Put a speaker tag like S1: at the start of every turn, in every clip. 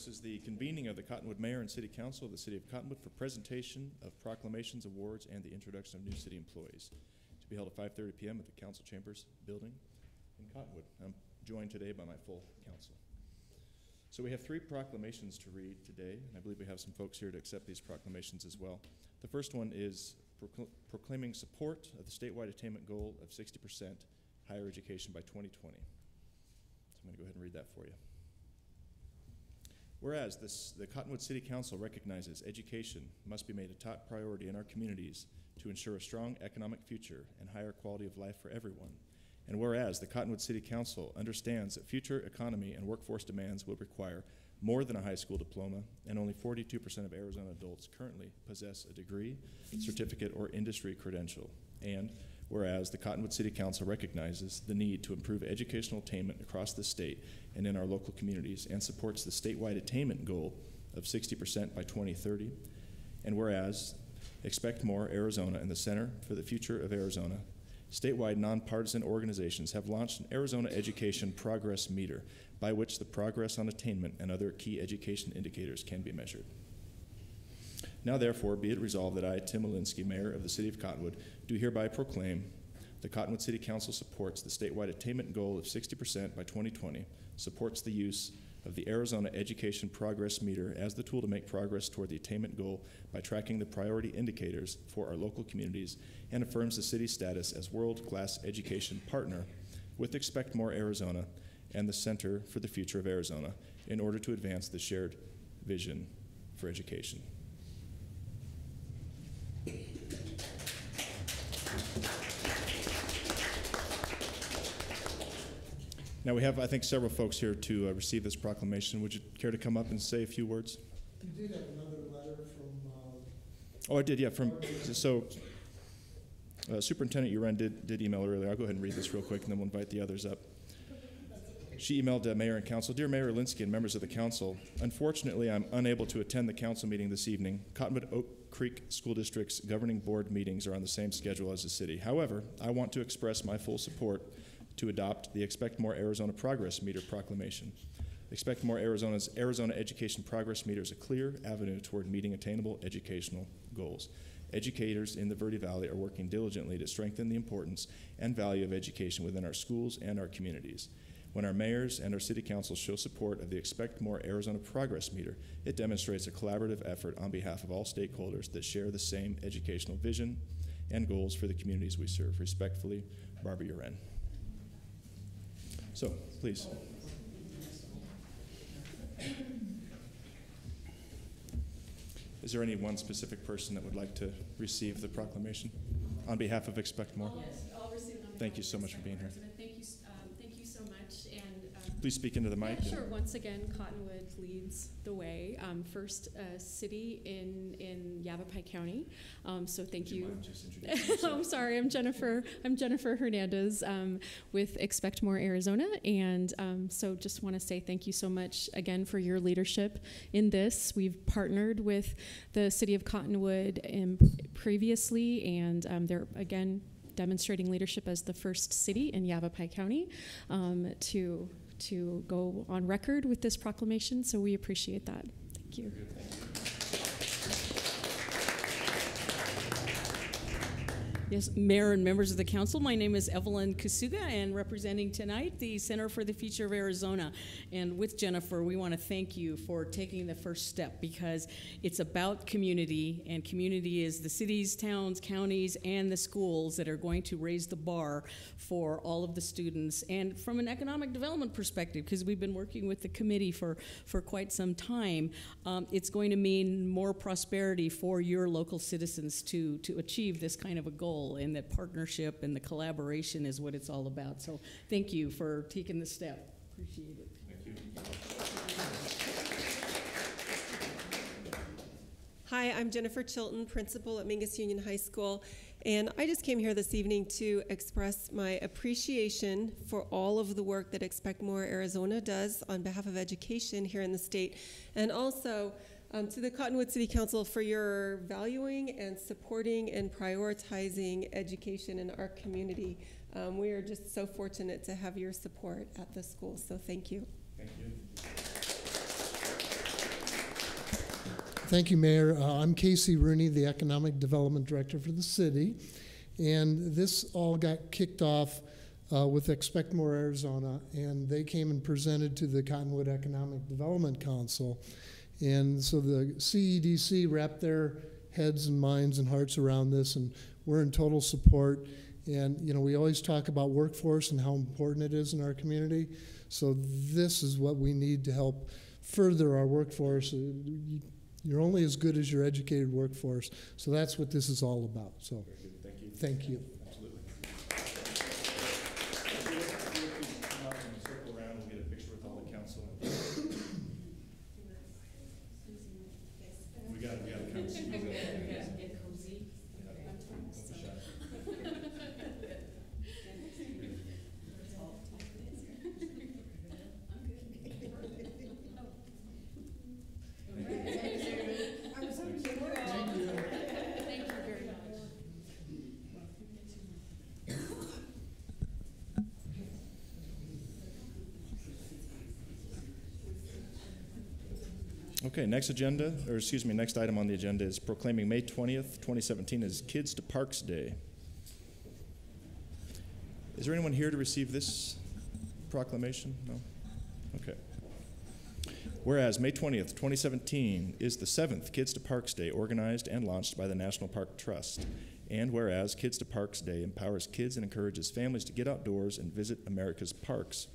S1: This is the convening of the Cottonwood Mayor and City Council of the City of Cottonwood for presentation of proclamations, awards, and the introduction of new city employees, to be held at 5:30 p.m. at the Council Chambers building in Cottonwood. I'm joined today by my full council. So we have 3 proclamations to read today, and I believe we have some folks here to accept these proclamations as well. The first one is proclaiming support of the statewide attainment goal of 60% higher education by 2020. So I'm going to go ahead and read that for you. Whereas the Cottonwood City Council recognizes education must be made a top priority in our communities to ensure a strong economic future and higher quality of life for everyone. And whereas the Cottonwood City Council understands that future economy and workforce demands will require more than a high school diploma, and only 42% of Arizona adults currently possess a degree, certificate, or industry credential. And whereas the Cottonwood City Council recognizes the need to improve educational attainment across the state and in our local communities and supports the statewide attainment goal of 60% by 2030. And whereas Expect More Arizona and the Center for the Future of Arizona, statewide nonpartisan organizations have launched an Arizona Education Progress Meter by which the progress on attainment and other key education indicators can be measured. Now therefore be it resolved that I, Tim Alinsky, Mayor of the City of Cottonwood, do hereby proclaim the Cottonwood City Council supports the statewide attainment goal of 60% by 2020, supports the use of the Arizona Education Progress Meter as the tool to make progress toward the attainment goal by tracking the priority indicators for our local communities, and affirms the city's status as world-class education partner with Expect More Arizona and the Center for the Future of Arizona in order to advance the shared vision for education. Now we have, I think, several folks here to receive this proclamation. Would you care to come up and say a few words?
S2: You did have another letter from...
S1: oh, I did, yeah. Superintendent Uren did email earlier. I'll go ahead and read this real quick, and then we'll invite the others up. She emailed Mayor and Council, Dear Mayor Alinsky and members of the Council, unfortunately, I'm unable to attend the Council meeting this evening. Cottonwood Oak Creek School District's governing board meetings are on the same schedule as the city. However, I want to express my full support to adopt the Expect More Arizona Progress Meter proclamation. Expect More Arizona's Arizona Education Progress Meter is a clear avenue toward meeting attainable educational goals. Educators in the Verde Valley are working diligently to strengthen the importance and value of education within our schools and our communities. When our mayors and our city councils show support of the Expect More Arizona Progress Meter, it demonstrates a collaborative effort on behalf of all stakeholders that share the same educational vision and goals for the communities we serve. Respectfully, Barbara Uren. So, please. Is there any one specific person that would like to receive the proclamation on behalf of Expect More?
S3: Yes, I'll receive it on behalf
S1: Thank you so much for being here.
S3: Thank you so much. And
S1: please speak into the mic.
S3: Yeah, sure. Once again, Cottonwood leads the way. First city in Yavapai County. So thank you.
S1: Mind just introducing yourself?
S3: I'm sorry. I'm Jennifer Hernandez with Expect More Arizona, and so just want to say thank you so much again for your leadership in this. We've partnered with the City of Cottonwood previously, and they're again demonstrating leadership as the first city in Yavapai County to go on record with this proclamation, so we appreciate that. Thank you.
S4: Yes, Mayor and members of the council, my name is Evelyn Kasuga, and representing tonight the Center for the Future of Arizona. And with Jennifer, we want to thank you for taking the first step, because it's about community, and community is the cities, towns, counties, and the schools that are going to raise the bar for all of the students. And from an economic development perspective, because we've been working with the committee for quite some time, it's going to mean more prosperity for your local citizens to achieve this kind of a goal. And that partnership and the collaboration is what it's all about. So thank you for taking the step. Appreciate it.
S1: Thank you.
S5: Hi, I'm Jennifer Chilton, principal at Mingus Union High School, and I just came here this evening to express my appreciation for all of the work that Expect More Arizona does on behalf of education here in the state, and also to the Cottonwood City Council for your valuing and supporting and prioritizing education in our community. We are just so fortunate to have your support at the school, so thank you.
S1: Thank you.
S2: Thank you, Mayor. I'm Casey Rooney, the Economic Development Director for the city. And this all got kicked off with Expect More Arizona, and they came and presented to the Cottonwood Economic Development Council. And so the CEDC wrapped their heads and minds and hearts around this, and we're in total support. And, you know, we always talk about workforce and how important it is in our community. So this is what we need to help further our workforce. You're only as good as your educated workforce. So that's what this is all about. So
S1: Thank you.
S2: thank you.
S1: Absolutely. Come up and circle around, we'll get a picture with all the council. We got to kind of squeeze it.
S4: Get cozy.
S1: Don't be shy. Okay, next item on the agenda is proclaiming May 20th, 2017 as Kids to Parks Day. Is there anyone here to receive this proclamation? No? Okay. Whereas May 20th, 2017 is the 7th Kids to Parks Day organized and launched by the National Park Trust. And whereas Kids to Parks Day empowers kids and encourages families to get outdoors and visit America's parks.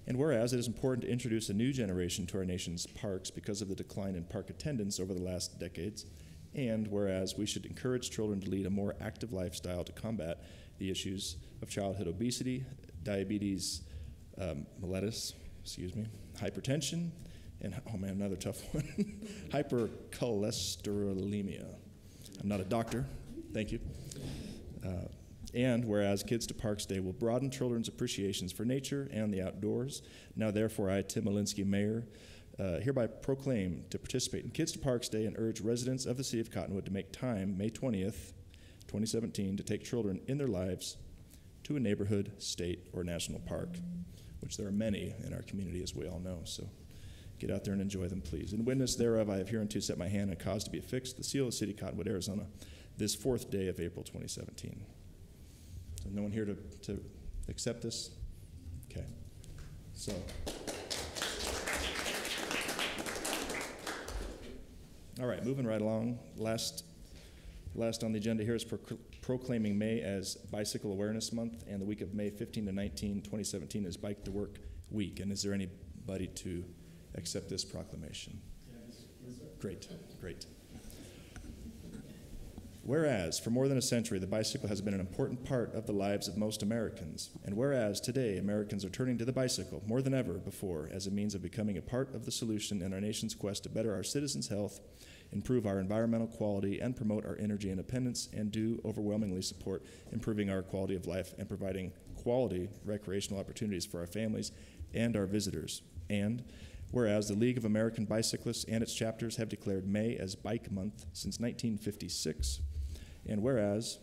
S1: And whereas it is important to introduce a new generation to our nation's parks because of the decline in park attendance over the last decades, and whereas we should encourage children to lead a more active lifestyle to combat the issues of childhood obesity, diabetes mellitus, hypertension, and, oh man, another tough one, hypercholesterolemia. I'm not a doctor, thank you. And whereas Kids to Parks Day will broaden children's appreciations for nature and the outdoors, now therefore I, Tim Malinsky, Mayor, hereby proclaim to participate in Kids to Parks Day and urge residents of the City of Cottonwood to make time, May 20th, 2017, to take children in their lives to a neighborhood, state, or national park, which there are many in our community, as we all know. So get out there and enjoy them, please. In witness thereof, I have hereunto set my hand and caused to be affixed the seal of the City of Cottonwood, Arizona, this 4th day of April 2017. So no one here to accept this? Okay. So. All right, moving right along. Last on the agenda here is proclaiming May as Bicycle Awareness Month, and the week of May 15 to 19, 2017 is Bike to Work Week. And is there anybody to accept this proclamation? Yes, sir. Great. Whereas, for more than a century, the bicycle has been an important part of the lives of most Americans, and whereas today Americans are turning to the bicycle more than ever before as a means of becoming a part of the solution in our nation's quest to better our citizens' health, improve our environmental quality, and promote our energy independence, and do overwhelmingly support improving our quality of life and providing quality recreational opportunities for our families and our visitors. And whereas the League of American Bicyclists and its chapters have declared May as Bike Month since 1956, and whereas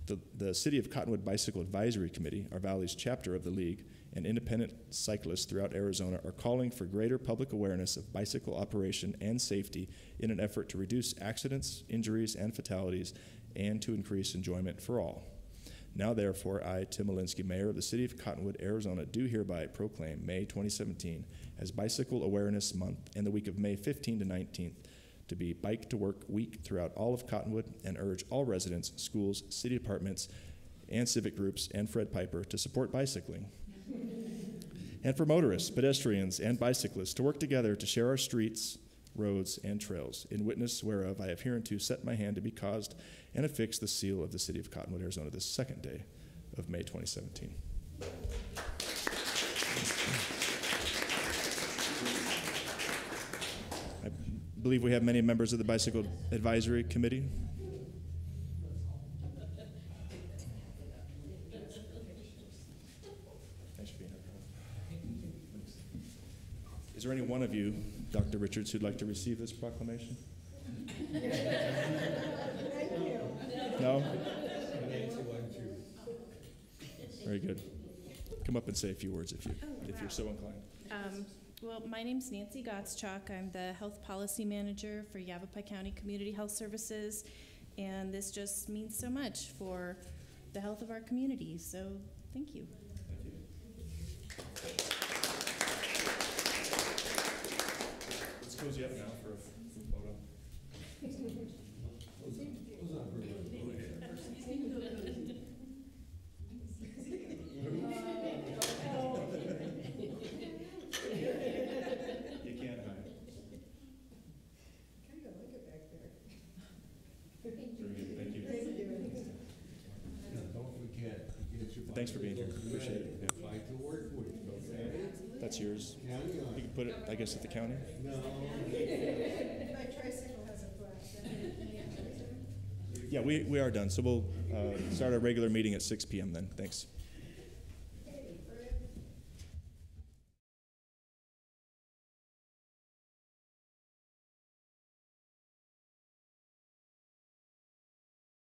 S1: the City of Cottonwood Bicycle Advisory Committee, our Valley's chapter of the League, and independent cyclists throughout Arizona are calling for greater public awareness of bicycle operation and safety in an effort to reduce accidents, injuries, and fatalities, and to increase enjoyment for all. Now, therefore, I, Tim Malinsky, Mayor of the City of Cottonwood, Arizona, do hereby proclaim May 2017 as Bicycle Awareness Month and the week of May 15 to 19th to be Bike to Work Week throughout all of Cottonwood, and urge all residents, schools, city departments, and civic groups, and Fred Piper to support bicycling. And for motorists, pedestrians, and bicyclists to work together to share our streets, roads, and trails, in witness whereof I have hereunto set my hand to be caused and affix the seal of the City of Cottonwood, Arizona, this 2nd day of May 2017. I believe we have many members of the Bicycle Advisory Committee. Thanks for being here. Is there any one of you, Dr. Richards, who'd like to receive this proclamation? No? Very good. Come up and say a few words if you're so inclined.
S6: Well, my name's Nancy Gottschalk. I'm the Health Policy Manager for Yavapai County Community Health Services, and this just means so much for the health of our community, so thank you.
S1: Let's close you up now for a photo. You can't hide.
S7: Kind of like it back there.
S1: Very good. Thank you.
S8: Don't forget.
S1: Thanks for being here. Appreciate it. Yeah.
S8: Like to work with, okay?
S1: That's yours.
S8: County on
S1: You
S8: it.
S1: can put it, I guess, at the county.
S8: No.
S7: My tricycle has a flash.
S1: Yeah, we are done. So we'll start our regular meeting at 6 p.m. then. Thanks.